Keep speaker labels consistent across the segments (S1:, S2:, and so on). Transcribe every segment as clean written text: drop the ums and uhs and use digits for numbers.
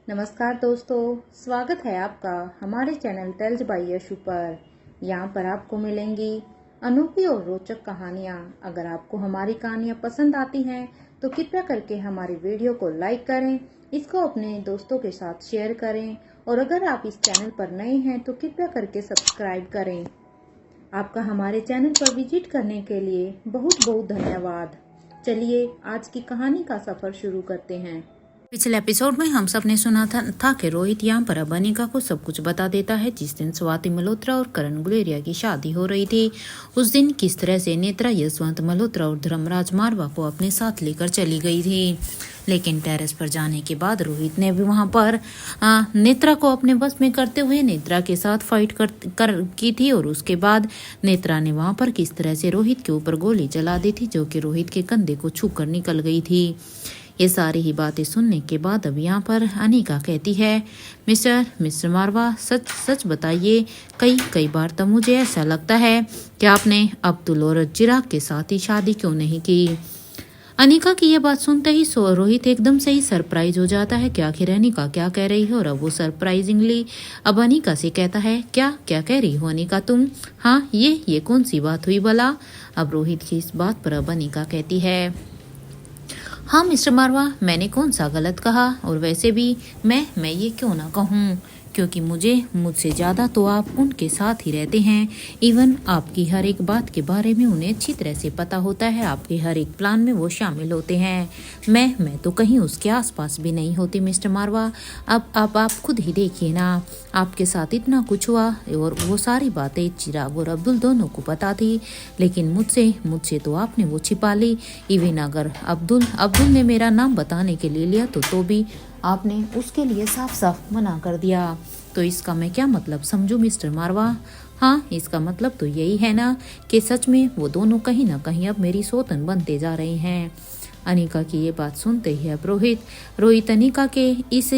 S1: नमस्कार दोस्तों, स्वागत है आपका हमारे चैनल टेल्स बाय यशु पर। यहाँ पर आपको मिलेंगी अनोखी और रोचक कहानियाँ। अगर आपको हमारी कहानियाँ पसंद आती हैं तो कृपया करके हमारी वीडियो को लाइक करें, इसको अपने दोस्तों के साथ शेयर करें और अगर आप इस चैनल पर नए हैं तो कृपया करके सब्सक्राइब करें। आपका हमारे चैनल पर विजिट करने के लिए बहुत बहुत धन्यवाद। चलिए आज की कहानी का सफर शुरू करते हैं।
S2: पिछले एपिसोड में हम सब ने सुना था कि रोहित यहाँ पर अब अनिका को सब कुछ बता देता है। जिस दिन स्वाति मल्होत्रा और करण गुलेरिया की शादी हो रही थी, उस दिन किस तरह से नेत्रा यशवंत मल्होत्रा और धर्मराज मारवा को अपने साथ लेकर चली गई थी। लेकिन टेरेस पर जाने के बाद रोहित ने भी वहां पर नेत्रा को अपने बस में करते हुए नेत्रा के साथ फाइट की थी और उसके बाद नेत्रा ने वहां पर किस तरह से रोहित के ऊपर गोली चला दी थी, जो कि रोहित के कंधे को छूकर निकल गई थी। ये सारी ही बातें सुनने के बाद अब यहाँ पर अनिका कहती है, मिस्टर मारवा, सच बताइए, कई बार तो मुझे ऐसा लगता है कि आपने अब्दुल और चिराग के साथ ही शादी क्यों नहीं की। अनिका की ये बात सुनते ही रोहित एकदम से ही सरप्राइज हो जाता है कि आखिर अनिका क्या कह रही है। और अब वो सरप्राइजिंगली अब अनिका से कहता है, क्या कह रही हो अनिका तुम? हाँ, ये कौन सी बात हुई भला? अब रोहित की इस बात पर अब अनिका कहती है, हाँ मिस्टर मारवा, मैंने कौन सा गलत कहा? और वैसे भी मैं ये क्यों ना कहूँ, क्योंकि मुझसे ज़्यादा तो आप उनके साथ ही रहते हैं। इवन आपकी हर एक बात के बारे में उन्हें अच्छी तरह से पता होता है। आपके हर एक प्लान में वो शामिल होते हैं। मैं तो कहीं उसके आसपास भी नहीं होती मिस्टर मारवा। अब आप खुद ही देखिए ना, आपके साथ इतना कुछ हुआ और वो सारी बातें चिराग और अब्दुल दोनों को पता थी, लेकिन मुझसे तो आपने वो छिपा ली। इवन अगर अब्दुल ने मेरा नाम बताने के लिए लिया तो भी आपने उसके लिए साफ साफ मना कर दिया। तो इसका मैं क्या मतलब समझूं मिस्टर मारवा? हाँ, इसका मतलब तो यही है ना कि सच में वो दोनों कहीं ना कहीं अब मेरी सौतन बनते जा रहे हैं। अनिका की ये बात सुनते ही अब रोहित अनिका के इस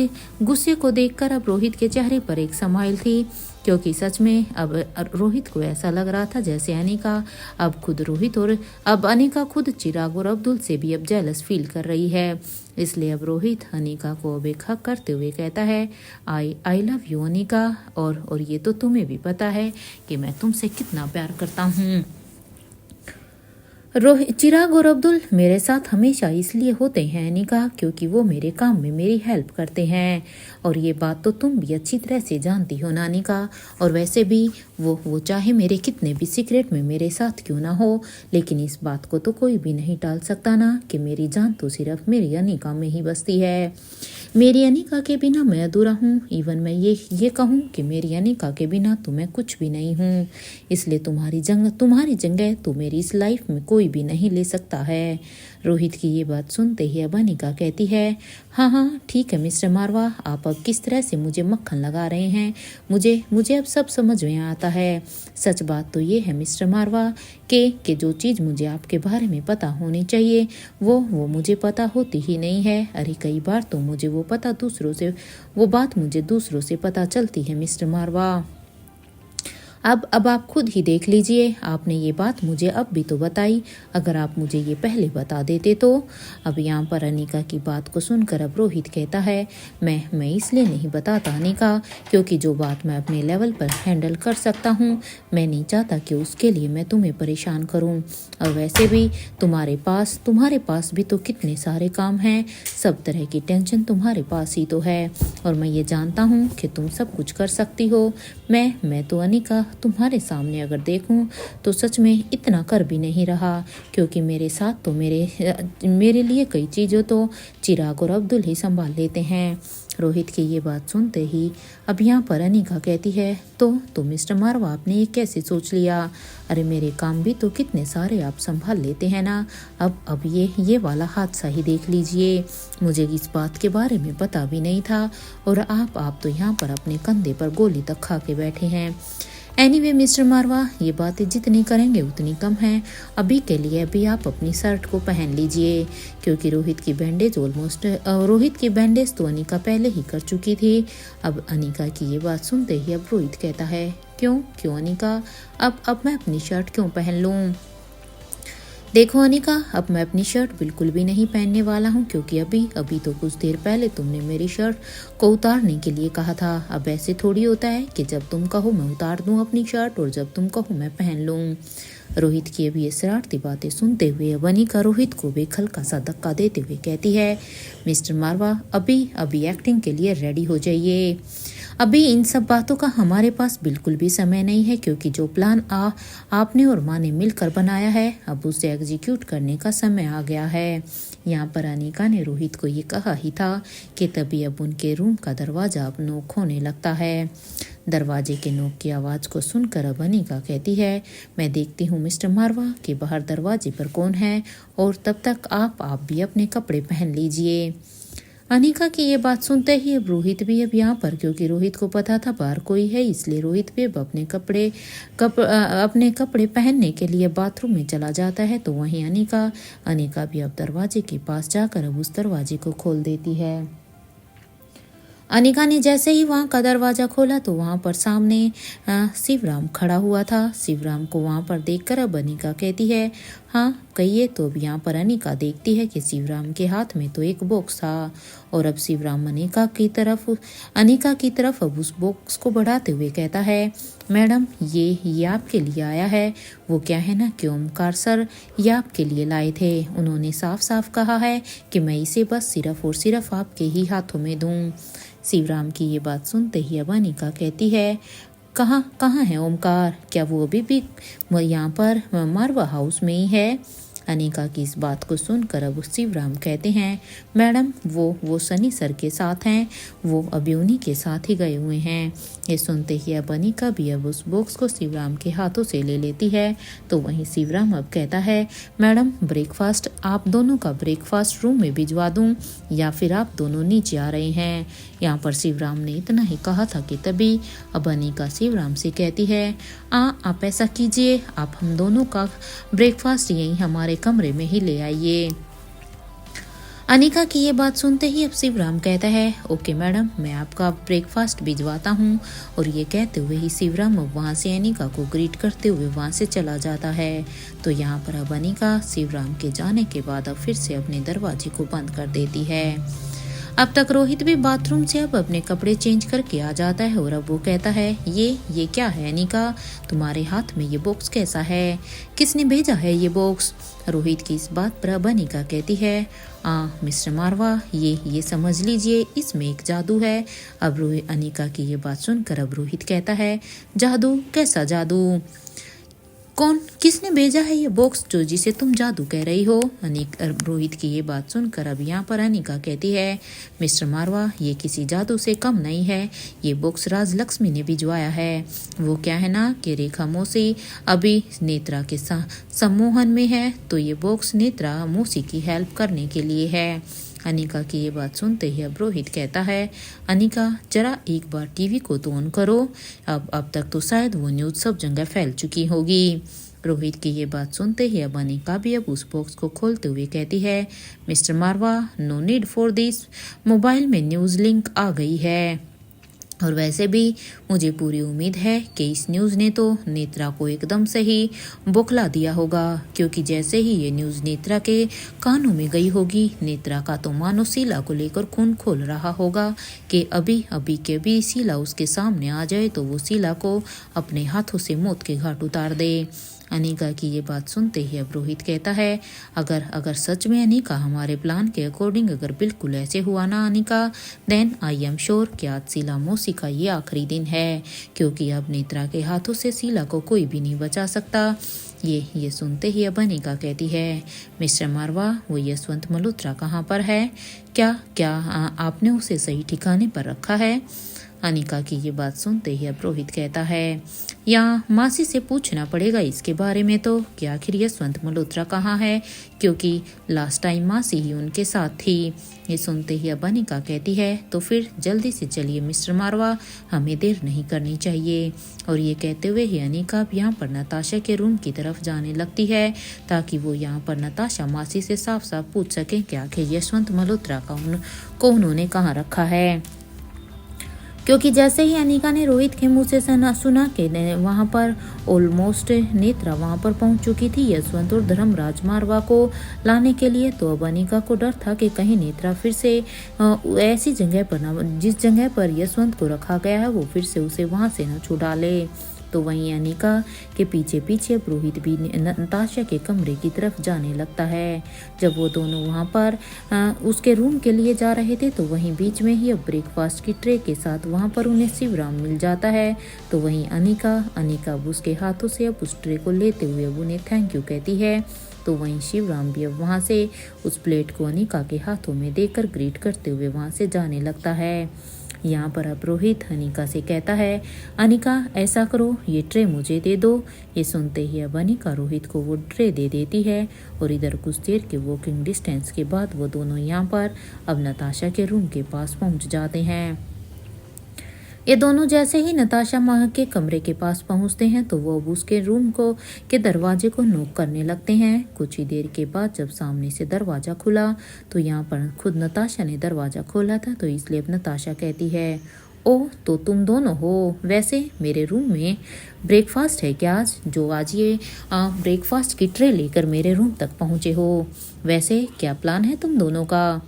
S2: गुस्से को देखकर अब रोहित के चेहरे पर एक स्माइल थी, क्योंकि सच में अब रोहित को ऐसा लग रहा था जैसे अनिका अब खुद रोहित और अब अनिका खुद चिराग और अब्दुल से भी अब जेलस फील कर रही है। इसलिए अब रोहित अनिका को अब एक हक करते हुए कहता है, आई लव यू अनिका, और ये तो तुम्हें भी पता है कि मैं तुमसे कितना प्यार करता हूँ। चिराग और अब्दुल मेरे साथ हमेशा इसलिए होते हैं अनिका, क्योंकि वो मेरे काम में मेरी हेल्प करते हैं। और ये बात तो तुम भी अच्छी तरह से जानती हो ना अनिका। और वैसे भी वो चाहे मेरे कितने भी सीक्रेट में मेरे साथ क्यों ना हो, लेकिन इस बात को तो कोई भी नहीं टाल सकता ना कि मेरी जान तो सिर्फ मेरी अनिका में ही बसती है। मेरी अनिका के बिना मैं अधूरा हूँ। इवन मैं ये कहूँ कि मेरी अनिका के बिना तो मैं कुछ भी नहीं हूँ। इसलिए तुम्हारी जगह तो मेरी इस लाइफ में कोई भी नहीं ले सकता है। रोहित की ये बात सुनते ही अब अनिका कहती है, हाँ ठीक है मिस्टर मारवा, आप अब किस तरह से मुझे मक्खन लगा रहे हैं, मुझे अब सब समझ में आता है। सच बात तो ये है मिस्टर मारवा कि जो चीज़ मुझे आपके बारे में पता होनी चाहिए वो मुझे पता होती ही नहीं है। अरे कई बार तो मुझे वो बात मुझे दूसरों से पता चलती है मिस्टर मारवा। अब आप खुद ही देख लीजिए, आपने ये बात मुझे अब भी तो बताई, अगर आप मुझे ये पहले बता देते तो। अब यहाँ पर अनिका की बात को सुनकर अब रोहित कहता है, मैं इसलिए नहीं बताता अनिका, क्योंकि जो बात मैं अपने लेवल पर हैंडल कर सकता हूँ, मैं नहीं चाहता कि उसके लिए मैं तुम्हें परेशान करूँ। और वैसे भी तुम्हारे पास भी तो कितने सारे काम हैं, सब तरह की टेंशन तुम्हारे पास ही तो है। और मैं ये जानता हूँ कि तुम सब कुछ कर सकती हो। मैं तो अनिका तुम्हारे सामने अगर देखूं तो सच में इतना कर भी नहीं रहा, क्योंकि मेरे साथ तो मेरे लिए कई चीज़ों तो चिराग और अब्दुल ही संभाल लेते हैं। रोहित की ये बात सुनते ही अब यहाँ पर अनिका कहती है, तो मिस्टर मारवा, आपने ये कैसे सोच लिया? अरे मेरे काम भी तो कितने सारे आप संभाल लेते हैं ना। अब ये वाला हादसा ही देख लीजिए, मुझे इस बात के बारे में पता भी नहीं था और आप तो यहाँ पर अपने कंधे पर गोली तक खा के बैठे हैं। एनीवे मिस्टर मारवा, ये बातें जितनी करेंगे उतनी कम है। अभी के लिए अभी आप अपनी शर्ट को पहन लीजिए, क्योंकि रोहित की बैंडेज तो अनिका पहले ही कर चुकी थी। अब अनिका की ये बात सुनते ही अब रोहित कहता है, क्यों अनिका, अब मैं अपनी शर्ट क्यों पहन लूँ? देखो अनिका, अब मैं अपनी शर्ट बिल्कुल भी नहीं पहनने वाला हूँ, क्योंकि अभी अभी तो कुछ देर पहले तुमने मेरी शर्ट को उतारने के लिए कहा था। अब ऐसे थोड़ी होता है कि जब तुम कहो मैं उतार दूँ अपनी शर्ट और जब तुम कहो मैं पहन लूँ। रोहित की अभी ये शरारती बातें सुनते हुए अब अनिका रोहित को भी हल्का सा धक्का देते हुए कहती है, मिस्टर मारवा, अभी अभी एक्टिंग के लिए रेडी हो जाइए। अभी इन सब बातों का हमारे पास बिल्कुल भी समय नहीं है, क्योंकि जो प्लान आपने और माँ ने मिलकर बनाया है, अब उसे एग्जीक्यूट करने का समय आ गया है। यहाँ पर अनिका ने रोहित को ये कहा ही था कि तभी अब उनके रूम का दरवाजा अब नोक होने लगता है। दरवाजे के नोक की आवाज़ को सुनकर अब अनिका कहती है, मैं देखती हूँ मिस्टर मारवा कि बाहर दरवाजे पर कौन है, और तब तक आप भी अपने कपड़े पहन लीजिए। अनिका की ये बात सुनते ही अब रोहित भी अब यहाँ पर, क्योंकि रोहित को पता था बाहर कोई है, इसलिए रोहित भी अब अपने कपड़े पहनने के लिए बाथरूम में चला जाता है। तो वहीं अनिका भी अब दरवाजे के पास जाकर अब उस दरवाजे को खोल देती है। अनिका ने जैसे ही वहाँ का दरवाज़ा खोला तो वहाँ पर सामने शिवराम खड़ा हुआ था। शिवराम को वहाँ पर देखकर अब अनिका कहती है, हाँ कहिए। तो अब यहाँ पर अनिका देखती है कि शिवराम के हाथ में तो एक बॉक्स था, और अब शिवराम अनिका की तरफ अब उस बॉक्स को बढ़ाते हुए कहता है, मैडम ये आपके लिए आया है। वो क्या है ना कि ओमकार सर ये आपके लिए लाए थे। उन्होंने साफ साफ कहा है कि मैं इसे बस सिर्फ और सिर्फ आपके ही हाथों में दूँ। शिवराम की ये बात सुनते ही अब अनिका कहती है, कहाँ है ओमकार? क्या वो अभी भी यहाँ पर मारवा हाउस में ही है? अनिका की इस बात को सुनकर अब शिवराम कहते हैं, मैडम वो सनी सर के साथ हैं, वो अभी उन्हीं के साथ ही गए हुए हैं। ये सुनते ही अब अनिका भी अब उस बॉक्स को शिवराम के हाथों से ले लेती है। तो वहीं शिवराम अब कहता है, मैडम ब्रेकफास्ट, आप दोनों का ब्रेकफास्ट रूम में भिजवा दूं या फिर आप दोनों नीचे आ रहे हैं? यहाँ पर शिवराम ने इतना ही कहा था कि तभी अब अनिका शिवराम से कहती है, आप ऐसा कीजिए, आप हम दोनों का ब्रेकफास्ट यहीं हमारे कमरे में ही ले आइए। अनिका की ये बात सुनते ही अब शिवराम कहता है, ओके मैडम, मैं आपका ब्रेकफास्ट भिजवाता हूँ। और ये कहते हुए ही शिवराम अब वहाँ से अनिका को ग्रीट करते हुए वहाँ से चला जाता है। तो यहाँ पर अब अनिका शिवराम के जाने के बाद अब फिर से अपने दरवाजे को बंद कर देती है। अब तक रोहित भी बाथरूम से अब अपने कपड़े चेंज करके आ जाता है, और अब वो कहता है, ये क्या है अनिका? तुम्हारे हाथ में ये बॉक्स कैसा है? किसने भेजा है ये बॉक्स? रोहित की इस बात पर अब अनिका कहती है, मिस्टर मारवा, ये समझ लीजिए, इसमें एक जादू है। अब अनिका की ये बात सुनकर अब रोहित कहता है, जादू? कैसा जादू? किसने भेजा है ये बॉक्स जो जिसे तुम जादू कह रही हो? रोहित की ये बात सुनकर अब यहाँ पर अनिका कहती है, मिस्टर मारवा, ये किसी जादू से कम नहीं है। ये बॉक्स राजलक्ष्मी ने भिजवाया है। वो क्या है ना कि रेखा मौसी अभी नेत्रा के सम्मोहन में है, तो ये बॉक्स नेत्रा मौसी की हेल्प करने के लिए है। अनिका की ये बात सुनते ही अब रोहित कहता है, अनिका जरा एक बार टीवी को तो ऑन करो। अब तक तो शायद वो न्यूज़ सब जगह फैल चुकी होगी। रोहित की ये बात सुनते ही अब अनिका भी अब उस बॉक्स को खोलते हुए कहती है, mister Marwa, no need for this, mobile में न्यूज़ लिंक आ गई है। और वैसे भी मुझे पूरी उम्मीद है कि इस न्यूज़ ने तो नेत्रा को एकदम से ही बौखला दिया होगा, क्योंकि जैसे ही ये न्यूज़ नेत्रा के कानों में गई होगी, नेत्रा का तो मानो शीला को लेकर खून खोल रहा होगा कि अभी के भी शीला उसके सामने आ जाए तो वो शीला को अपने हाथों से मौत के घाट उतार दे। अनिका की ये बात सुनते ही अब रोहित कहता है, अगर सच में अनिका हमारे प्लान के अकॉर्डिंग अगर बिल्कुल ऐसे हुआ ना Anika, then I am sure कि आज शीला मौसी का ये आखिरी दिन है, क्योंकि अब नेत्रा के हाथों से शीला को कोई भी नहीं बचा सकता। ये सुनते ही अब अनिका कहती है, मिस्टर मारवा, वो यशवंत मल्होत्रा कहाँ पर है? क्या आपने उसे सही ठिकाने पर रखा है? अनिका की ये बात सुनते ही अब रोहित कहता है, यहाँ मासी से पूछना पड़ेगा इसके बारे में तो कि आखिर यशवंत मल्होत्रा कहाँ है, क्योंकि लास्ट टाइम मासी ही उनके साथ थी। ये सुनते ही अब अनिका कहती है, तो फिर जल्दी से चलिए मिस्टर मारवा, हमें देर नहीं करनी चाहिए। और ये कहते हुए ही अनिका यहाँ पर नताशा के रूम की तरफ जाने लगती है, ताकि वो यहाँ पर नताशा मासी से साफ साफ पूछ सकें कि आखिर यशवंत मल्होत्रा को उन्होंने कहाँ रखा है। क्योंकि जैसे ही अनिका ने रोहित के मुंह से सुना कि वहाँ पर ऑलमोस्ट नेत्रा वहाँ पर पहुँच चुकी थी यशवंत और धर्मराज मारवा को लाने के लिए, तो अब अनिका को डर था कि कहीं नेत्रा फिर से ऐसी जगह पर ना, जिस जगह पर यशवंत को रखा गया है, वो फिर से उसे वहाँ से न छुड़ा ले। तो वहीं अनिका के पीछे पीछे अब रोहित भी नताशा के कमरे की तरफ जाने लगता है। जब वो दोनों वहाँ पर उसके रूम के लिए जा रहे थे, तो वहीं बीच में ही अब ब्रेकफास्ट की ट्रे के साथ वहाँ पर उन्हें शिवराम मिल जाता है। तो वहीं अनिका अब उसके हाथों से अब उस ट्रे को लेते हुए अब उन्हें थैंक यू कहती है। तो वहीं शिवराम भी अब वहाँ से उस प्लेट को अनिका के हाथों में देकर ग्रीट करते हुए वहाँ से जाने लगता है। यहाँ पर अब रोहित अनिका से कहता है, अनिका ऐसा करो, ये ट्रे मुझे दे दो। ये सुनते ही अब अनिका रोहित को वो ट्रे दे देती है और इधर कुछ देर के वॉकिंग डिस्टेंस के बाद वो दोनों यहाँ पर अब नताशा के रूम के पास पहुँच जाते हैं। ये दोनों जैसे ही नताशा माँ के कमरे के पास पहुंचते हैं, तो वो अब उसके रूम के दरवाजे को नॉक करने लगते हैं। कुछ ही देर के बाद जब सामने से दरवाज़ा खुला, तो यहाँ पर खुद नताशा ने दरवाज़ा खोला था, तो इसलिए अब नताशा कहती है, ओह तो तुम दोनों हो, वैसे मेरे रूम में ब्रेकफास्ट है क्या आज, जो आज ये ब्रेकफास्ट की ट्रे लेकर मेरे रूम तक पहुँचे हो, वैसे क्या प्लान है तुम दोनों का।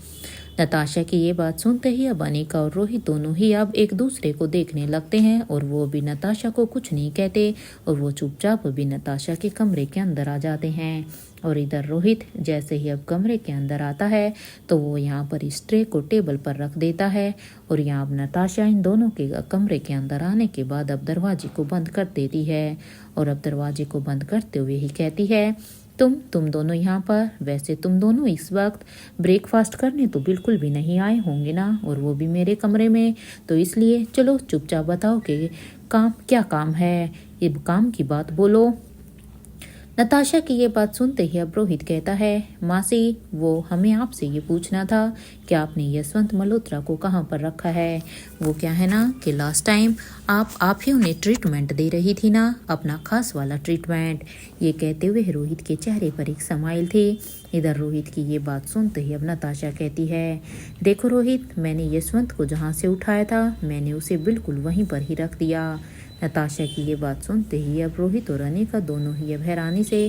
S2: नताशा की ये बात सुनते ही अब अनिका और रोहित दोनों ही अब एक दूसरे को देखने लगते हैं और वो भी नताशा को कुछ नहीं कहते और वो चुपचाप भी नताशा के कमरे के अंदर आ जाते हैं। और इधर रोहित जैसे ही अब कमरे के अंदर आता है, तो वो यहाँ पर इस ट्रे को टेबल पर रख देता है और यहाँ अब नताशा इन दोनों के कमरे के अंदर आने के बाद अब दरवाजे को बंद कर देती है और अब दरवाजे को बंद करते हुए ही कहती है, तुम दोनों यहाँ पर, वैसे तुम दोनों इस वक्त ब्रेकफास्ट करने तो बिल्कुल भी नहीं आए होंगे ना, और वो भी मेरे कमरे में, तो इसलिए चलो चुपचाप बताओ कि क्या काम है, ये काम की बात बोलो। नताशा की ये बात सुनते ही अब रोहित कहता है, मासी वो हमें आपसे ये पूछना था कि आपने यशवंत मल्होत्रा को कहाँ पर रखा है। वो क्या है ना कि लास्ट टाइम आप ही उन्हें ट्रीटमेंट दे रही थी ना, अपना खास वाला ट्रीटमेंट। ये कहते हुए रोहित के चेहरे पर एक स्माइल थी। इधर रोहित की ये बात सुनते ही अब नताशा कहती है, देखो रोहित, मैंने यशवंत को जहाँ से उठाया था मैंने उसे बिल्कुल वहीं पर ही रख दिया। नताशा की ये बात सुनते ही अब रोहित और अनिका दोनों ही अब हैरानी से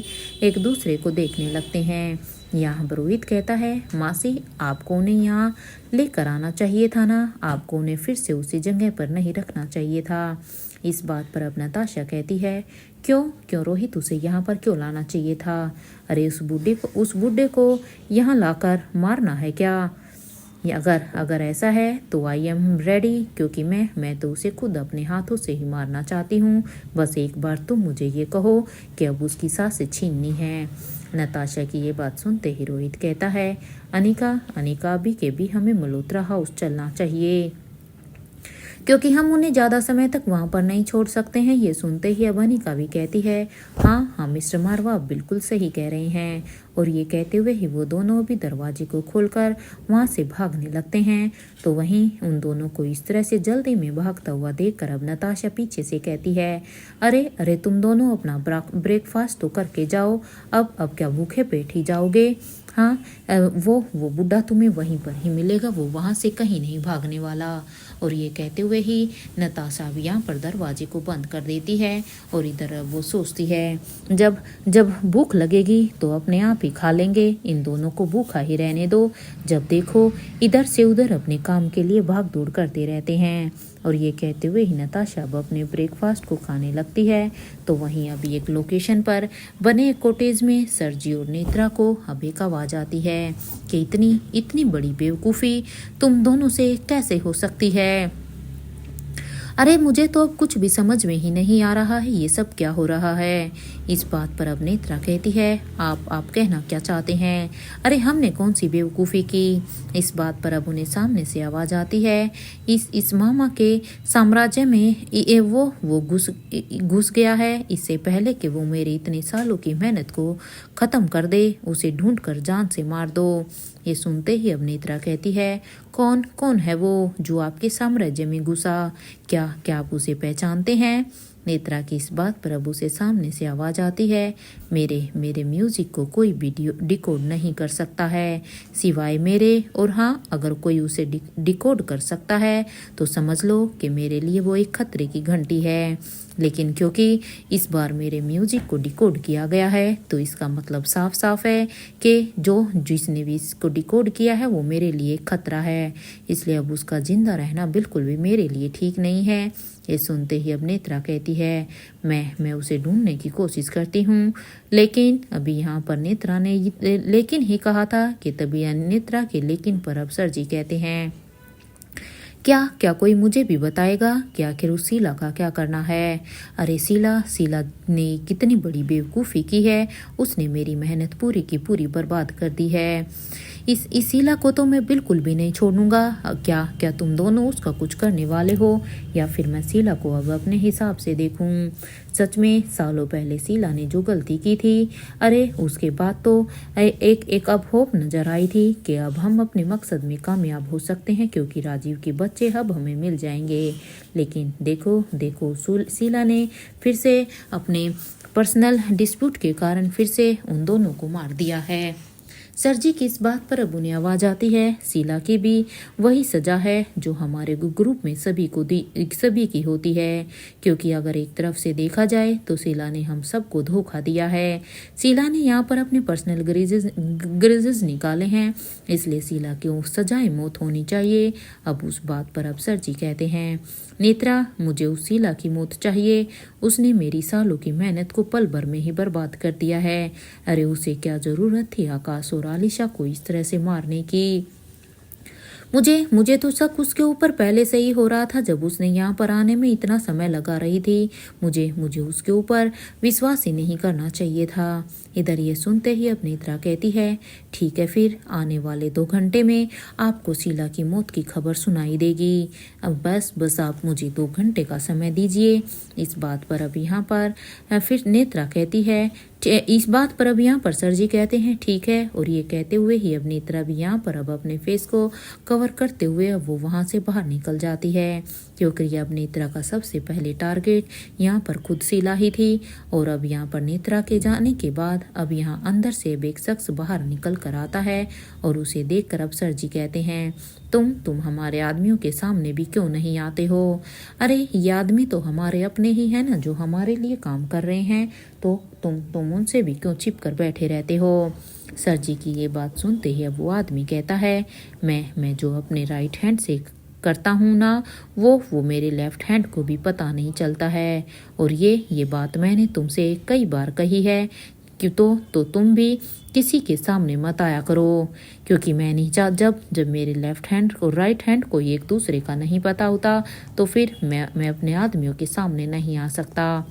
S2: एक दूसरे को देखने लगते हैं। यहाँ पर रोहित कहता है, मासी आपको उन्हें यहाँ लेकर आना चाहिए था ना, आपको उन्हें फिर से उसी जगह पर नहीं रखना चाहिए था। इस बात पर अब नताशा कहती है, क्यों रोहित, उसे यहाँ पर क्यों लाना चाहिए था। अरे उस बूढ़े को यहाँ लाकर मारना है क्या। अगर ऐसा है तो आई एम रेडी, क्योंकि मैं तो उसे खुद अपने हाथों से ही मारना चाहती हूँ। बस एक बार तुम मुझे ये कहो कि अब उसकी सांसें छीननी है। नताशा की ये बात सुनते ही रोहित कहता है, अनिका अभी के भी हमें मल्होत्रा हाउस चलना चाहिए, क्योंकि हम उन्हें ज़्यादा समय तक वहाँ पर नहीं छोड़ सकते हैं। ये सुनते ही अब अनिका भी कहती है, हाँ मिस्टर मारवा आप बिल्कुल सही कह रहे हैं। और ये कहते हुए ही वो दोनों भी दरवाजे को खोलकर वहाँ से भागने लगते हैं। तो वहीं उन दोनों को इस तरह से जल्दी में भागता हुआ देखकर अब नताशा पीछे से कहती है, अरे तुम दोनों अपना ब्रेकफास्ट तो करके जाओ, अब क्या भूखे पेट ही जाओगे। हाँ वो बुढ़ा तुम्हें वहीं पर ही मिलेगा, वो वहाँ से कहीं नहीं भागने वाला। और ये कहते हुए ही नताशा भी यहाँ पर दरवाजे को बंद कर देती है और इधर वो सोचती है, जब भूख लगेगी तो अपने आप ही खा लेंगे, इन दोनों को भूखा ही रहने दो। जब देखो इधर से उधर अपने काम के लिए भाग दौड़ करते रहते हैं। और ये कहते हुए ही नताशा अब अपने ब्रेकफास्ट को खाने लगती है। तो वहीं अभी एक लोकेशन पर बने कॉटेज में सरजी और नेत्रा को अब एक आवाज़ आती है कि इतनी बड़ी बेवकूफ़ी तुम दोनों से कैसे हो सकती है। अरे मुझे तो अब कुछ भी समझ में ही नहीं आ रहा है, ये सब क्या हो रहा है। इस बात पर अब नेत्रा कहती है, आप कहना क्या चाहते हैं। अरे हमने कौन सी बेवकूफ़ी की। इस बात पर अब उन्हें सामने से आवाज़ आती है, इस मामा के साम्राज्य में वो घुस गया है। इससे पहले कि वो मेरी इतने सालों की मेहनत को ख़त्म कर दे, उसे ढूंढ कर जान से मार दो। ये सुनते ही अब नेत्रा कहती है, कौन है वो जो आपके साम्राज्य में घुसा, क्या आप उसे पहचानते हैं। नेत्रा की इस बात पर अब उसे सामने से आवाज़ आती है, मेरे म्यूज़िक को कोई भी डिकोड नहीं कर सकता है सिवाय मेरे, और हाँ, अगर कोई उसे डिकोड कर सकता है तो समझ लो कि मेरे लिए वो एक खतरे की घंटी है। लेकिन क्योंकि इस बार मेरे म्यूज़िक को डिकोड किया गया है तो इसका मतलब साफ साफ है कि जिसने भी इसको डिकोड किया है वो मेरे लिए खतरा है, इसलिए अब उसका जिंदा रहना बिल्कुल भी मेरे लिए ठीक नहीं है। ये सुनते ही अब नेत्रा कहती है, मैं उसे ढूंढने की कोशिश करती हूँ। लेकिन अभी यहाँ पर नेत्रा ने लेकिन ही कहा था कि तभी नेत्रा के लेकिन पर अब सर जी कहते हैं, क्या कोई मुझे भी बताएगा कि आखिर उस शीला का क्या करना है। अरे शीला ने कितनी बड़ी बेवकूफ़ी की है, उसने मेरी मेहनत पूरी की पूरी बर्बाद कर दी है। इस शीला को तो मैं बिल्कुल भी नहीं छोड़ूंगा। क्या तुम दोनों उसका कुछ करने वाले हो, या फिर मैं शीला को अब अपने हिसाब से देखूं। सच में सालों पहले शीला ने जो गलती की थी, अरे उसके बाद तो एक अब होप नजर आई थी कि अब हम अपने मकसद में कामयाब हो सकते हैं, क्योंकि राजीव के बच्चे अब हमें मिल जाएंगे। लेकिन देखो शीला ने फिर से अपने पर्सनल डिस्प्यूट के कारण फिर से उन दोनों को मार दिया है। सर जी की इस बात पर अब उन्हें आवाज़ आती है, शीला की भी वही सज़ा है जो हमारे ग्रुप में सभी की होती है, क्योंकि अगर एक तरफ से देखा जाए तो शीला ने हम सबको धोखा दिया है। शीला ने यहाँ पर अपने पर्सनल ग्रीजेस निकाले हैं, इसलिए शीला की सजाए मौत होनी चाहिए। अब उस बात पर अब सर जी कहते हैं, नेत्रा, मुझे उस शीला की मौत चाहिए। उसने मेरी सालों की मेहनत को पल भर में ही बर्बाद कर दिया है। अरे उसे क्या ज़रूरत थी आकाश और आलिशा को इस तरह से मारने की। मुझे तो शक उसके ऊपर पहले से ही हो रहा था जब उसने यहाँ पर आने में इतना समय लगा रही थी। मुझे उसके ऊपर विश्वास ही नहीं करना चाहिए था। इधर ये सुनते ही अब नेत्रा कहती है, ठीक है, फिर आने वाले 2 घंटे में आपको शीला की मौत की खबर सुनाई देगी। अब बस आप मुझे 2 घंटे का समय दीजिए। इस बात पर अब यहाँ पर फिर नेत्रा कहती है, इस बात पर अब यहाँ पर सर जी कहते हैं, ठीक है। और ये कहते हुए ही अब नेत्रा भी यहाँ पर अब अपने फेस को कवर करते हुए अब वो वहाँ से बाहर निकल जाती है, क्योंकि अब नेत्रा का सबसे पहले टारगेट यहाँ पर खुद शीला ही थी। और अब यहाँ पर नेत्रा के जाने के बाद अब यहाँ अंदर से अब एक शख्स बाहर निकल कर आता है, और उसे देखकर अब सर जी कहते हैं, तुम हमारे आदमियों के सामने भी क्यों नहीं आते हो। अरे ये आदमी तो हमारे अपने ही है ना, जो हमारे लिए काम कर रहे हैं, तो तुम उनसे भी क्यों छिप कर बैठे रहते हो। सर जी की ये बात सुनते ही अब वो आदमी कहता है, मैं जो अपने राइट हैंड से करता हूँ ना, वो मेरे लेफ्ट हैंड को भी पता नहीं चलता है। और ये बात मैंने तुमसे कई बार कही है कि तो तुम भी किसी के सामने मत आया करो, क्योंकि मैं नहीं चाह जब मेरे लेफ्ट हैंड और राइट हैंड को एक दूसरे का नहीं पता होता तो फिर मैं अपने आदमियों के सामने नहीं आ सकता।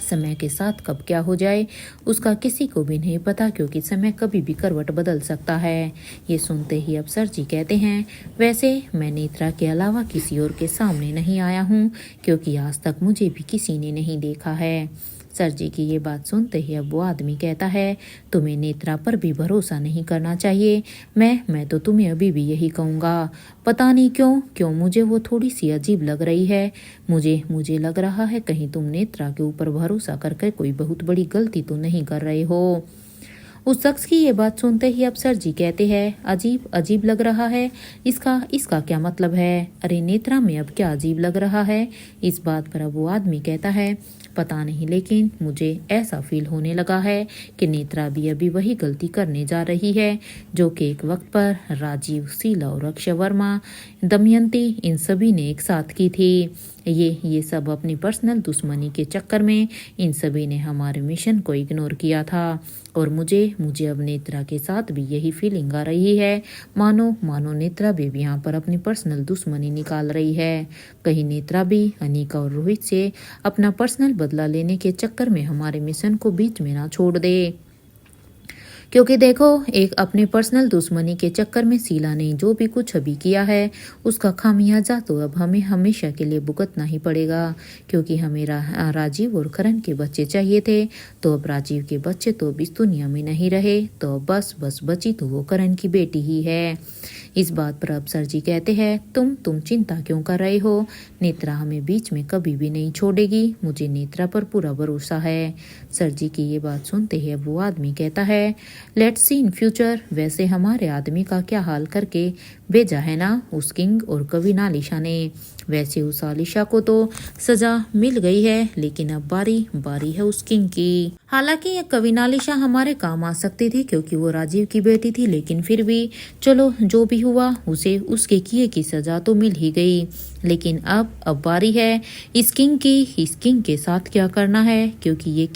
S2: समय के साथ कब क्या हो जाए उसका किसी को भी नहीं पता, क्योंकि समय कभी भी करवट बदल सकता है। ये सुनते ही अब सर जी कहते हैं, वैसे मैं नेत्रा के अलावा किसी और के सामने नहीं आया हूँ, क्योंकि आज तक मुझे भी किसी ने नहीं देखा है। सर जी की ये बात सुनते ही अब वो आदमी कहता है, तुम्हें नेत्रा पर भी भरोसा नहीं करना चाहिए। मैं तो तुम्हें अभी भी यही कहूँगा। पता नहीं क्यों मुझे वो थोड़ी सी अजीब लग रही है। मुझे लग रहा है कहीं तुम नेत्रा के ऊपर भरोसा करके कोई बहुत बड़ी गलती तो नहीं कर रहे हो। उस शख्स की ये बात सुनते ही अब सर जी कहते हैं, अजीब लग रहा है, इसका क्या मतलब है। अरे नेत्रा में अब क्या अजीब लग रहा है। इस बात पर अब वो आदमी कहता है, पता नहीं, लेकिन मुझे ऐसा फील होने लगा है कि नेत्रा भी अभी वही गलती करने जा रही है जो कि एक वक्त पर राजीव, शीला और अक्षय वर्मा, दमयंती, इन सभी ने एक साथ की थी। ये सब अपनी पर्सनल दुश्मनी के चक्कर में इन सभी ने हमारे मिशन को इग्नोर किया था। और मुझे अब नेत्रा के साथ भी यही फीलिंग आ रही है, मानो नेत्रा भी यहाँ पर अपनी पर्सनल दुश्मनी निकाल रही है। कहीं नेत्रा भी अनीका और रोहित से अपना पर्सनल बदला लेने के चक्कर में हमारे मिशन को बीच में ना छोड़ दे। क्योंकि देखो, एक अपने पर्सनल दुश्मनी के चक्कर में शीला ने जो भी कुछ अभी किया है उसका खामियाजा तो अब हमें हमेशा के लिए भुगतना ही पड़ेगा। क्योंकि हमें राजीव और करण के बच्चे चाहिए थे, तो अब राजीव के बच्चे तो अब इस दुनिया में नहीं रहे, तो बस बची तो वो करण की बेटी ही है। इस बात पर अब सर जी कहते हैं, तुम चिंता क्यों कर रहे हो? नेत्रा हमें बीच में कभी भी नहीं छोड़ेगी, मुझे नेत्रा पर पूरा भरोसा है। सर जी की ये बात सुनते ही अब वो आदमी कहता है, लेट्स सी इन फ्यूचर। वैसे हमारे आदमी का क्या हाल करके भेजा है ना उस किंग और कविन आलिशा ने। वैसे उस आलिशा को तो सजा मिल गई है, लेकिन अब बारी है उस किंग की। हालांकि ये कविन आलिशा हमारे काम आ सकती थी क्योंकि वो राजीव की बेटी थी, लेकिन फिर भी चलो जो भी हुआ उसे उसके किए की सजा तो मिल ही गई। लेकिन अब बारी है इस किंग की। इस किंग के साथ क्या करना है, क्योंकि ये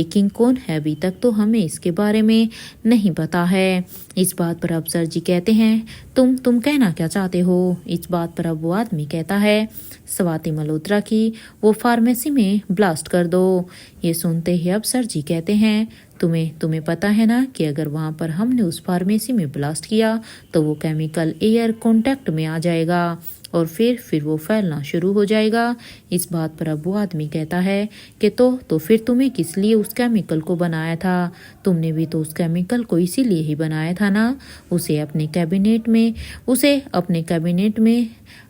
S2: किंग कौन है अभी तक तो हमें इसके बारे में नहीं पता है। इस बात पर अब सर जी कहते हैं, तुम कहना क्या चाहते हो? इस बात पर अब वो आदमी कहता है, स्वाति मल्होत्रा की वो फार्मेसी में ब्लास्ट कर दो। ये सुनते ही अब सर जी कहते हैं, तुम्हें पता है ना कि अगर वहां पर हमने उस फार्मेसी में ब्लास्ट किया तो वो केमिकल एयर कांटेक्ट में आ जाएगा और फिर वो फैलना शुरू हो जाएगा। इस बात पर अब वो आदमी कहता है कि तो फिर तुम्हें किस लिए उस केमिकल को बनाया था? तुमने भी तो उस केमिकल को इसीलिए ही बनाया था ना, उसे अपने कैबिनेट में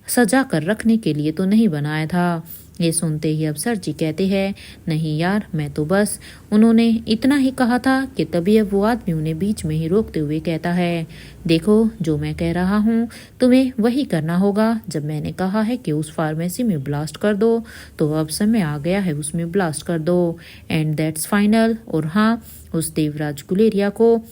S2: सजा कर रखने के लिए तो नहीं बनाया था। ये सुनते ही अब सर जी कहते हैं, नहीं यार, मैं तो बस उन्होंने इतना ही कहा था कि तभी अब वो आदमी उन्हें बीच में ही रोकते हुए कहता है, देखो जो मैं कह रहा हूँ तुम्हें वही करना होगा। जब मैंने कहा है कि उस फार्मेसी में ब्लास्ट कर दो तो अब समय आ गया है उसमें ब्लास्ट कर दो, एंड दैट्स फाइनल। और हाँ, उस देवराज गुलेरिया को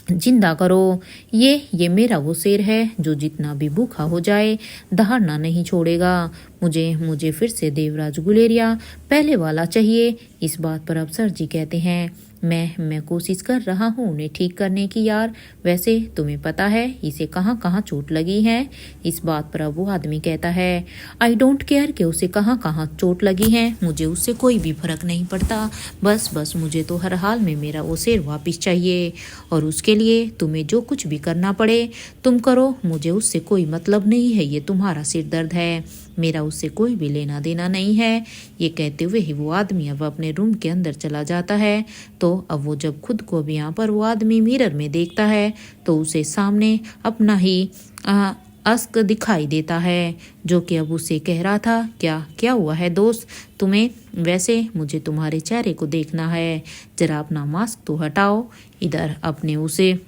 S2: जिंदा करो। ये मेरा वो शेर है जो जितना भी भूखा हो जाए दहाड़ना नहीं छोड़ेगा। मुझे फिर से देवराज गुलेरिया पहले वाला चाहिए। इस बात पर अब सर जी कहते हैं, मैं कोशिश कर रहा हूँ उन्हें ठीक करने की यार। वैसे तुम्हें पता है इसे कहाँ चोट लगी है? इस बात पर अब वो आदमी कहता है, आई डोंट केयर कि उसे कहाँ चोट लगी है, मुझे उससे कोई भी फर्क नहीं पड़ता। बस मुझे तो हर हाल में मेरा वो शेर वापिस चाहिए और उसके लिए तुम्हें जो कुछ भी करना पड़े तुम करो। मुझे उससे कोई मतलब नहीं है, ये तुम्हारा सिर दर्द है, मेरा उससे कोई भी लेना देना नहीं है। ये कहते हुए ही वो आदमी अब अपने रूम के अंदर चला जाता है। तो अब वो जब खुद को अब यहाँ पर वो आदमी मिरर में देखता है तो उसे सामने अपना ही अस्क दिखाई देता है, जो कि अब उसे कह रहा था, क्या हुआ है दोस्त तुम्हें? वैसे मुझे तुम्हारे चेहरे को देखना है, जरा अपना मास्क तो हटाओ। इधर अपने उसे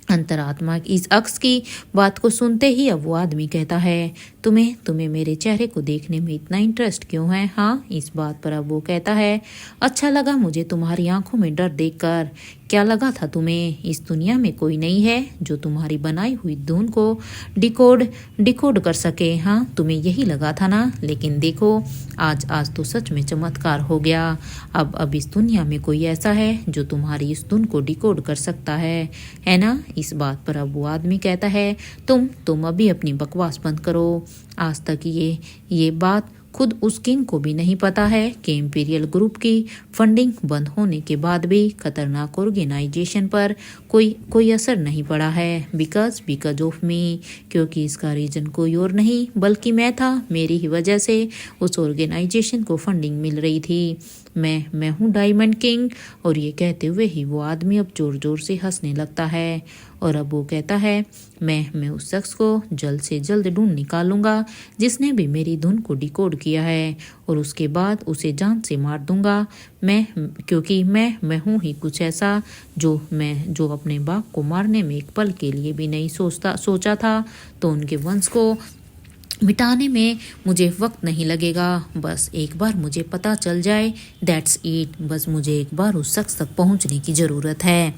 S2: अंतरात्मा इस अक्स की बात को सुनते ही अब वो आदमी कहता है, तुम्हें मेरे चेहरे को देखने में इतना इंटरेस्ट क्यों है? हाँ, इस बात पर अब वो कहता है, अच्छा लगा मुझे तुम्हारी आंखों में डर देखकर। क्या लगा था तुम्हें इस दुनिया में कोई नहीं है जो तुम्हारी बनाई हुई धुन को डिकोड कर सके? हाँ, तुम्हें यही लगा था ना, लेकिन देखो आज तो सच में चमत्कार हो गया। अब इस दुनिया में कोई ऐसा है जो तुम्हारी इस धुन को डिकोड कर सकता है ना? इस बात पर अब वो आदमी कहता है, तुम अभी अपनी बकवास बंद करो। आज तक ये बात खुद उस किंग को भी नहीं पता है कि इंपीरियल ग्रुप की फंडिंग बंद होने के बाद भी खतरनाक ऑर्गेनाइजेशन पर कोई असर नहीं पड़ा है। बिकॉज ऑफ मी, क्योंकि इसका रीजन कोई और नहीं बल्कि मैं था। मेरी ही वजह से उस ऑर्गेनाइजेशन को फंडिंग मिल रही थी। मैं हूँ डायमंड किंग। और ये कहते हुए ही वो आदमी अब जोर जोर से हंसने लगता है और अब वो कहता है, मैं उस शख्स को जल्द से जल्द ढूंढ निकालूंगा जिसने भी मेरी धुन को डिकोड किया है और उसके बाद उसे जान से मार दूंगा। क्योंकि मैं हूँ ही कुछ ऐसा जो अपने बाप को मारने में एक पल के लिए भी नहीं सोचा था। तो उनके वंश को मिटाने में मुझे वक्त नहीं लगेगा। बस एक बार मुझे पता चल जाए, दैट्स इट। बस मुझे एक बार उस शख्स तक पहुंचने की ज़रूरत है।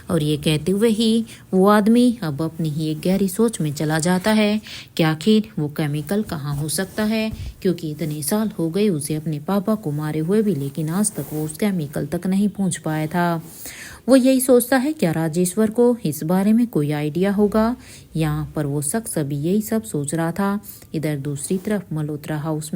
S2: और ये कहते हुए ही वो आदमी अब अपनी ही एक गहरी सोच में चला जाता है कि आखिर वो केमिकल कहाँ हो सकता है, क्योंकि इतने साल हो गए उसे अपने पापा को मारे हुए भी, लेकिन आज तक वो उस केमिकल तक नहीं पहुँच पाया था। वो यही सोचता है क्या राजेश्वर को इस बारे में कोई आइडिया होगा। यहाँ पर वो शख्स अभी यही सब सोच रहा था। इधर दूसरी तरफ मल्होत्रा हाउस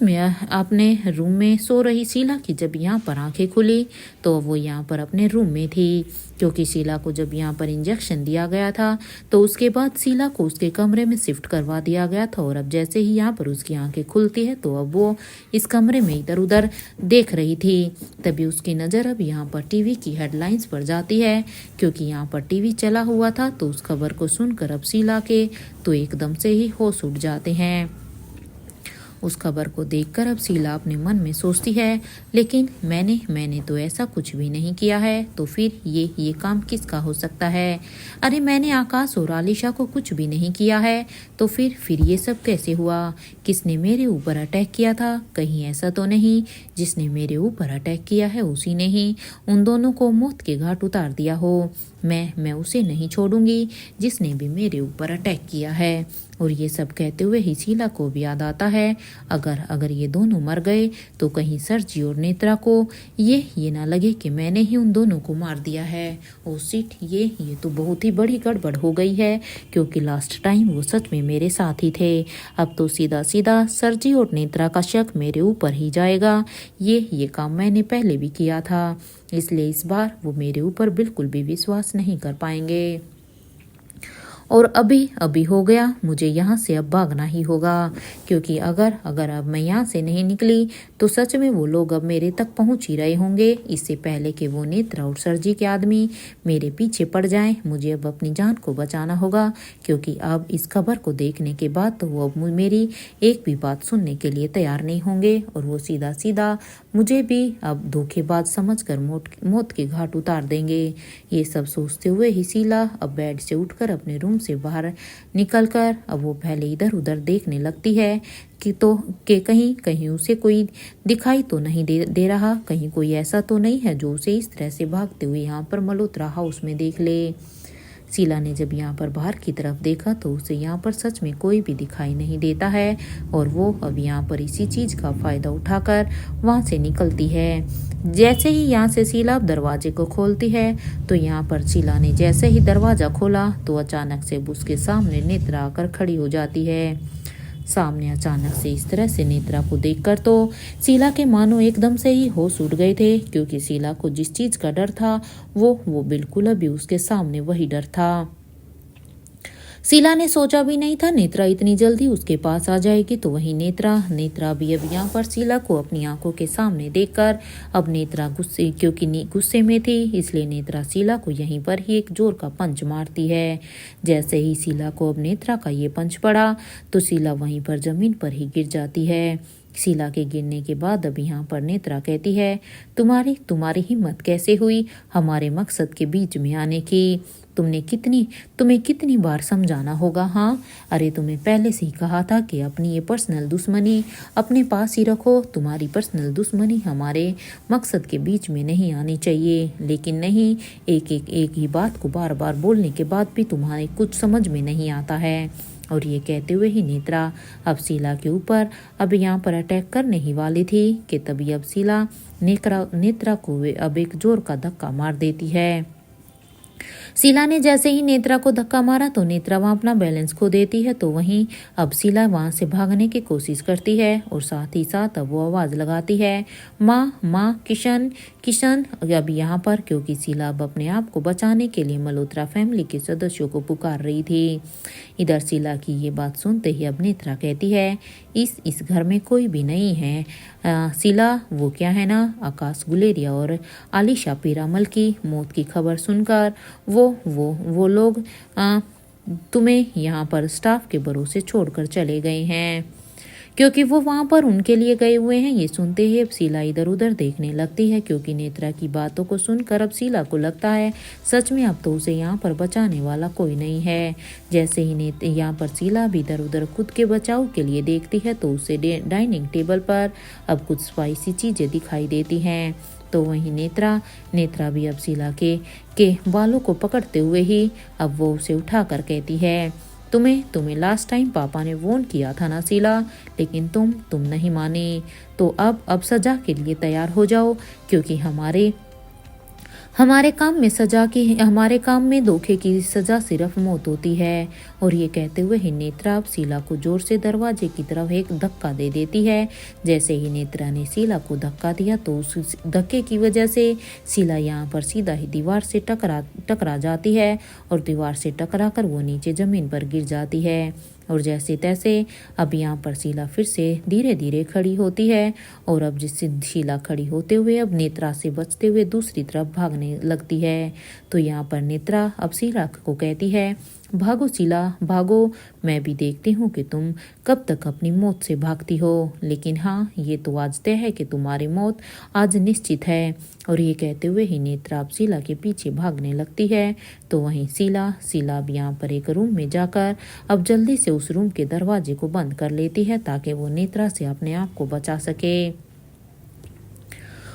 S2: में अपने रूम में सो रही शीला की जब यहाँ पर आंखें खुली तो वो यहाँ पर अपने रूम में में थी, क्योंकि शीला को जब यहाँ पर इंजेक्शन दिया गया था तो उसके बाद शीला को उसके कमरे में शिफ्ट करवा दिया गया था। और अब जैसे ही यहाँ पर उसकी आंखें खुलती है तो अब वो इस कमरे में इधर उधर देख रही थी। तभी उसकी नज़र अब यहाँ पर टीवी की हेडलाइंस पर जाती है, क्योंकि यहाँ पर टीवी चला हुआ था। तो उस खबर को सुनकर अब शीला के तो एकदम से ही होश उड़ जाते हैं। उस खबर को देखकर अब शीला अपने मन में सोचती है, लेकिन मैंने तो ऐसा कुछ भी नहीं किया है, तो फिर ये काम किसका हो सकता है? अरे मैंने आकाश और आलिशा को कुछ भी नहीं किया है, तो फिर ये सब कैसे हुआ? किसने मेरे ऊपर अटैक किया था? कहीं ऐसा तो नहीं जिसने मेरे ऊपर अटैक किया है उसी ने ही उन दोनों को मौत के घाट उतार दिया हो। मैं उसे नहीं छोड़ूंगी जिसने भी मेरे ऊपर अटैक किया है। और ये सब कहते हुए ही शीला को भी याद आता है, अगर ये दोनों मर गए तो कहीं सरजी और नेत्रा को ये ना लगे कि मैंने ही उन दोनों को मार दिया है। ओ शिट, ये तो बहुत ही बड़ी गड़बड़ हो गई है, क्योंकि लास्ट टाइम वो सच में मेरे साथ ही थे। अब तो सीधा सीधा सरजी और नेत्रा का शक मेरे ऊपर ही जाएगा। ये काम मैंने पहले भी किया था, इसलिए इस बार वो मेरे ऊपर बिल्कुल भी विश्वास नहीं कर पाएंगे। और अभी हो गया, मुझे यहाँ से अब भागना ही होगा, क्योंकि अगर अब मैं यहाँ से नहीं निकली तो सच में वो लोग अब मेरे तक पहुँच ही रहे होंगे। इससे पहले कि वो नेत्रा और सरजी के आदमी मेरे पीछे पड़ जाएं, मुझे अब अपनी जान को बचाना होगा, क्योंकि अब इस खबर को देखने के बाद तो वो अब मेरी एक भी बात सुनने के लिए तैयार नहीं होंगे, और वो सीधा सीधा मुझे भी अब धोखेबाज समझकर मौत के घाट उतार देंगे। ये सब सोचते हुए ही शीला अब बेड से उठकर अपने रूम से बाहर निकलकर अब वो पहले इधर उधर देखने लगती है कि कहीं उसे कोई दिखाई तो नहीं दे रहा, कहीं कोई ऐसा तो नहीं है जो उसे इस तरह से भागते हुए यहाँ पर मल्होत्रा हाउस में देख ले। शीला ने जब यहाँ पर बाहर की तरफ देखा तो उसे यहाँ पर सच में कोई भी दिखाई नहीं देता है, और वो अब यहाँ पर इसी चीज़ का फ़ायदा उठाकर वहाँ से निकलती है। जैसे ही यहाँ से शीला दरवाजे को खोलती है तो यहाँ पर शीला ने जैसे ही दरवाज़ा खोला तो अचानक से उसके सामने नेत्रा आकर खड़ी हो जाती है। सामने अचानक से इस तरह से नेत्रा को देखकर तो शीला के मानो एकदम से ही होश उड़ गए थे, क्योंकि शीला को जिस चीज़ का डर था वो बिल्कुल अभी उसके सामने वही डर था। शीला ने सोचा भी नहीं था नेत्रा इतनी जल्दी उसके पास आ जाएगी। तो वही नेत्रा भी अब यहाँ पर शीला को अपनी आंखों के सामने देखकर अब नेत्रा गुस्से में थी, इसलिए नेत्रा शीला को यहीं पर ही एक जोर का पंच मारती है। जैसे ही शीला को अब नेत्रा का ये पंच पड़ा तो शीला वहीं पर जमीन पर ही गिर जाती है। शीला के गिरने के बाद अब यहाँ पर नेत्रा कहती है, तुम्हारी हिम्मत कैसे हुई हमारे मकसद के बीच में आने की? तुम्हें कितनी बार समझाना होगा? हाँ, अरे तुम्हें पहले से ही कहा था कि अपनी ये पर्सनल दुश्मनी अपने पास ही रखो, तुम्हारी पर्सनल दुश्मनी हमारे मकसद के बीच में नहीं आनी चाहिए। लेकिन नहीं, एक ही बात को बार बार बोलने के बाद भी तुम्हारे कुछ समझ में नहीं आता है। और ये कहते हुए ही नेत्रा अब शीला के ऊपर अब यहाँ पर अटैक करने ही वाली थी कि तभी अब शीला नेत्रा को अब एक जोर का धक्का मार देती है। शीला ने जैसे ही नेत्रा को धक्का मारा तो नेत्रा वहाँ अपना बैलेंस खो देती है। तो वहीं अब शीला वहाँ से भागने की कोशिश करती है, और साथ ही साथ अब वो आवाज़ लगाती है, माँ किशन। अब यहाँ पर क्योंकि शीला अब अपने आप को बचाने के लिए मल्होत्रा फैमिली के सदस्यों को पुकार रही थी। इधर शीला की ये बात सुनते ही अब नेत्रा कहती है, इस घर में कोई भी नहीं है शीला, वो क्या है ना, आकाश गुलेरिया और आलिशा पीरामल की मौत की खबर सुनकर वो लोग तुम्हें यहाँ पर स्टाफ के भरोसे छोड़कर चले गए हैं, क्योंकि वो वहाँ पर उनके लिए गए हुए हैं। ये सुनते ही अब शीला इधर उधर देखने लगती है, क्योंकि नेत्रा की बातों को सुनकर अब शीला को लगता है सच में अब तो उसे यहाँ पर बचाने वाला कोई नहीं है। जैसे ही यहाँ पर शीला भी इधर उधर खुद के बचाव के लिए देखती है तो उसे डाइनिंग टेबल पर अब कुछ स्पाइसी चीज़ें दिखाई देती हैं। तो वहीं नेत्रा भी अब शीला के बालों को पकड़ते हुए ही अब वो उसे उठाकर कहती है, तुम्हें लास्ट टाइम पापा ने वॉर्न किया था ना शीला, लेकिन तुम नहीं माने। तो अब सजा के लिए तैयार हो जाओ, क्योंकि हमारे काम में धोखे की सजा सिर्फ मौत होती है। और ये कहते हुए ही नेत्रा अब शीला को जोर से दरवाजे की तरफ एक धक्का दे देती है। जैसे ही नेत्रा ने शीला को धक्का दिया तो उस धक्के की वजह से शीला यहाँ पर सीधा ही दीवार से टकरा जाती है और दीवार से टकरा कर वो नीचे जमीन पर गिर जाती है। और जैसे तैसे अब यहाँ पर शीला फिर से धीरे धीरे खड़ी होती है और अब जिससे शीला खड़ी होते हुए अब नेत्रा से बचते हुए दूसरी तरफ भागने लगती है। तो यहाँ पर नेत्रा अब शीला को कहती है, भागो शीला भागो, मैं भी देखती हूँ कि तुम कब तक अपनी मौत से भागती हो, लेकिन हाँ ये तो आज तय है कि तुम्हारी मौत आज निश्चित है। और ये कहते हुए ही नेत्रा अब शीला के पीछे भागने लगती है। तो वहीं शीला अब यहाँ पर एक रूम में जाकर अब जल्दी से उस रूम के दरवाजे को बंद कर लेती है ताकि वो नेत्रा से अपने आप को बचा सके।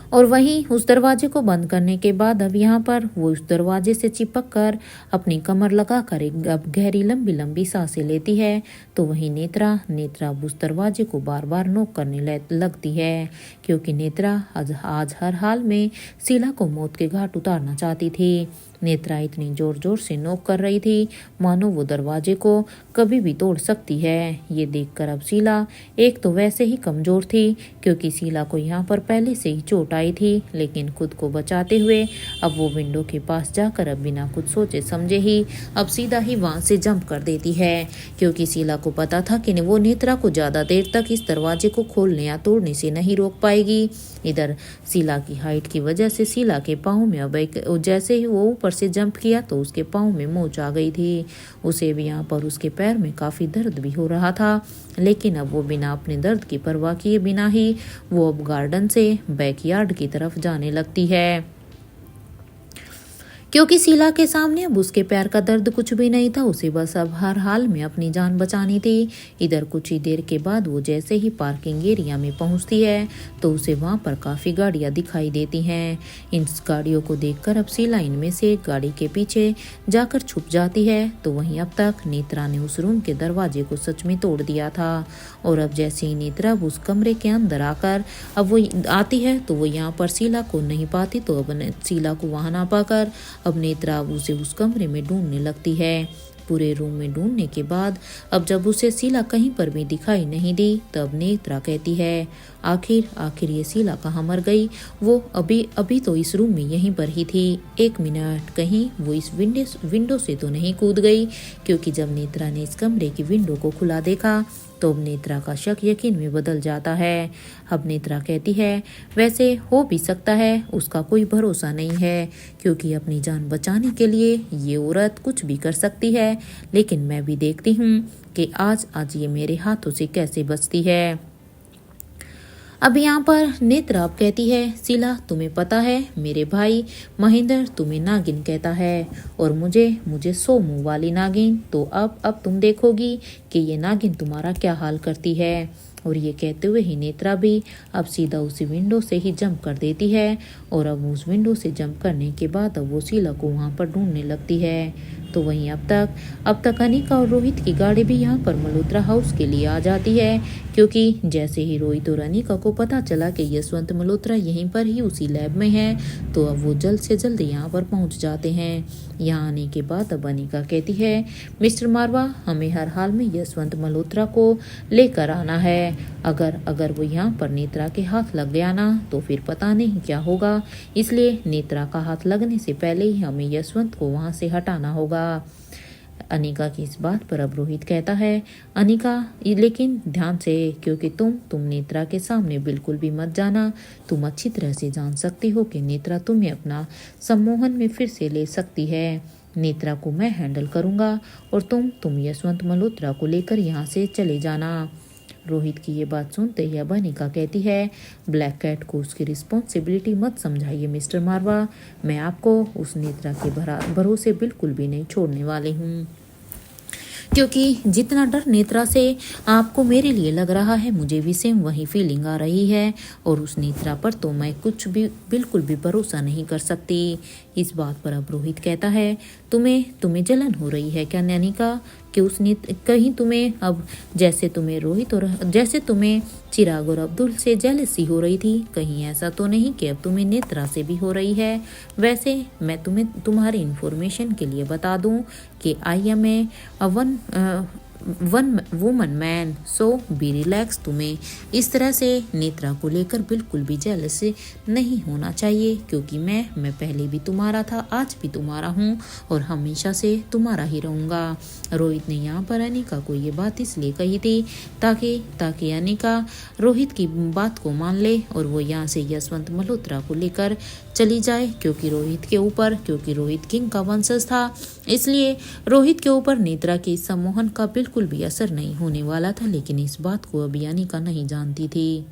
S2: और वहीं उस दरवाजे को बंद करने के बाद अब यहाँ पर वो उस दरवाजे से चिपक कर अपनी कमर लगाकर एक अब गहरी लंबी लंबी सांसें लेती है। तो वहीं नेत्रा उस दरवाजे को बार बार नॉक करने लगती है, क्योंकि नेत्रा आज हर हाल में शीला को मौत के घाट उतारना चाहती थी। नेत्रा इतनी जोर जोर से नॉक कर रही थी मानो वो दरवाजे को कभी भी तोड़ सकती है। ये देखकर अब शीला एक तो वैसे ही कमजोर थी, क्योंकि शीला को यहाँ पर पहले से ही चोट आई थी, लेकिन खुद को बचाते हुए अब वो विंडो के पास जाकर अब बिना कुछ सोचे समझे ही अब सीधा ही वहां से जंप कर देती है, क्योंकि शीला को पता था कि वो नेत्रा को ज्यादा देर तक इस दरवाजे को खोलने या तोड़ने से नहीं रोक पाएगी। इधर शीला की हाइट की वजह से शीला के पाँव में अब एक जैसे ही वो ऊपर से जंप किया तो उसके पाँव में मोच आ गई थी। उसे भी यहाँ पर उसके पैर में काफ़ी दर्द भी हो रहा था, लेकिन अब वो बिना अपने दर्द की परवाह किए बिना ही वो अब गार्डन से बैकयार्ड की तरफ जाने लगती है, क्योंकि शीला के सामने अब उसके पैर का दर्द कुछ भी नहीं था। उसे बस अब हर हाल में अपनी जान बचानी थी। इधर कुछ ही देर के बाद वो जैसे ही पार्किंग एरिया में पहुंचती है तो उसे वहां पर काफ़ी गाड़ियां दिखाई देती हैं। इन गाड़ियों को देखकर अब शीला इनमें से एक गाड़ी के पीछे जाकर छुप जाती है। तो वहीं अब तक नेत्रा ने उस रूम के दरवाजे को सच में तोड़ दिया था। और अब जैसे ही नेत्रा उस कमरे के अंदर आकर अब वो आती है तो वो यहाँ पर शीला को नहीं पाती। तो अब शीला को वहां ना पाकर अब नेत्रा उसे उस कमरे में ढूंढने लगती है। पूरे रूम में ढूंढने के बाद अब जब उसे शीला कहीं पर भी दिखाई नहीं दी तब नेत्रा कहती है, आखिर ये शीला कहाँ मर गई? वो अभी तो इस रूम में यहीं पर ही थी। एक मिनट, कहीं वो इस विंडो से तो नहीं कूद गई? क्योंकि जब नेत्रा ने इस कमरे की विंडो को खुला देखा तो अब नेत्रा का शक यकीन में बदल जाता है। अब नेत्रा कहती है, वैसे हो भी सकता है, उसका कोई भरोसा नहीं है, क्योंकि अपनी जान बचाने के लिए ये औरत कुछ भी कर सकती है, लेकिन मैं भी देखती हूँ कि आज ये मेरे हाथों से कैसे बचती है। अब यहाँ पर नेत्रा अब कहती है, शीला तुम्हें पता है मेरे भाई महेंद्र तुम्हें नागिन कहता है और मुझे 100 मुंह वाली नागिन। तो अब तुम देखोगी कि ये नागिन तुम्हारा क्या हाल करती है। और ये कहते हुए ही नेत्रा भी अब सीधा उसी विंडो से ही जंप कर देती है। और अब उस विंडो से जंप करने के बाद अब वो शीला को वहाँ पर ढूंढने लगती है। तो वहीं अब तक अनिका और रोहित की गाड़ी भी यहाँ पर मल्होत्रा हाउस के लिए आ जाती है, क्योंकि जैसे ही रोहित और अनिका को पता चला कि यशवंत मल्होत्रा यहीं पर ही उसी लैब में है तो अब वो जल्द से जल्द यहाँ पर पहुँच जाते हैं। यहाँ आने के बाद अब अनिका कहती है, मिस्टर मारवा हमें हर हाल में यशवंत मल्होत्रा को लेकर आना है। अगर वो यहाँ पर नेत्रा के हाथ लग गया ना तो फिर पता नहीं क्या होगा, इसलिए नेत्रा का हाथ लगने से पहले ही हमें यशवंत को वहाँ से हटाना होगा। अनिका की इस बात पर अब रोहित कहता है, अनिका लेकिन ध्यान से, क्योंकि तुम नेत्रा के सामने बिल्कुल भी मत जाना। तुम अच्छी तरह से जान सकती हो कि नेत्रा तुम्हें अपना सम्मोहन में फिर से ले सकती है। नेत्रा को मैं हैंडल करूँगा और तुम यशवंत मल्होत्रा को लेकर यहाँ से चले जाना। रोहित की ये बात सुनते ही अब अनिका कहती है, ब्लैक कैट को उसकी रिस्पॉन्सिबिलिटी मत समझाइए मिस्टर मारवा, मैं आपको उस नेत्रा के भरोसे बिल्कुल भी नहीं छोड़ने वाली हूँ, क्योंकि जितना डर नेत्रा से आपको मेरे लिए लग रहा है मुझे भी सेम वही फीलिंग आ रही है। और उस नेत्रा पर तो मैं कुछ भी बिल्कुल भी भरोसा नहीं कर सकती। इस बात पर अब रोहित कहता है, तुम्हें जलन हो रही है क्या अनिका? कि उसने कहीं तुम्हें अब जैसे तुम्हें चिराग और अब्दुल से जेलसी हो रही थी, कहीं ऐसा तो नहीं कि अब तुम्हें नेत्रा से भी हो रही है। वैसे मैं तुम्हें तुम्हारी इन्फॉर्मेशन के लिए बता दूं कि I am a one woman man, so be relax. तुम्हें इस तरह से नेत्रा को लेकर बिल्कुल भी जेलस नहीं होना चाहिए, क्योंकि मैं पहले भी तुम्हारा था, आज भी तुम्हारा हूँ और हमेशा से तुम्हारा ही रहूँगा। रोहित ने यहाँ पर अनिका को ये बात इसलिए कही थी ताकि अनिका रोहित की बात को मान ले और वो यहाँ से यशवंत मल्होत्रा को लेकर चली जाए, क्योंकि रोहित किंग का वंशज था, इसलिए रोहित के ऊपर नेत्रा के इस सम्मोहन का बिल्कुल भी असर नहीं होने वाला था। लेकिन इस बात को अभी अनिका नहीं जानती थी।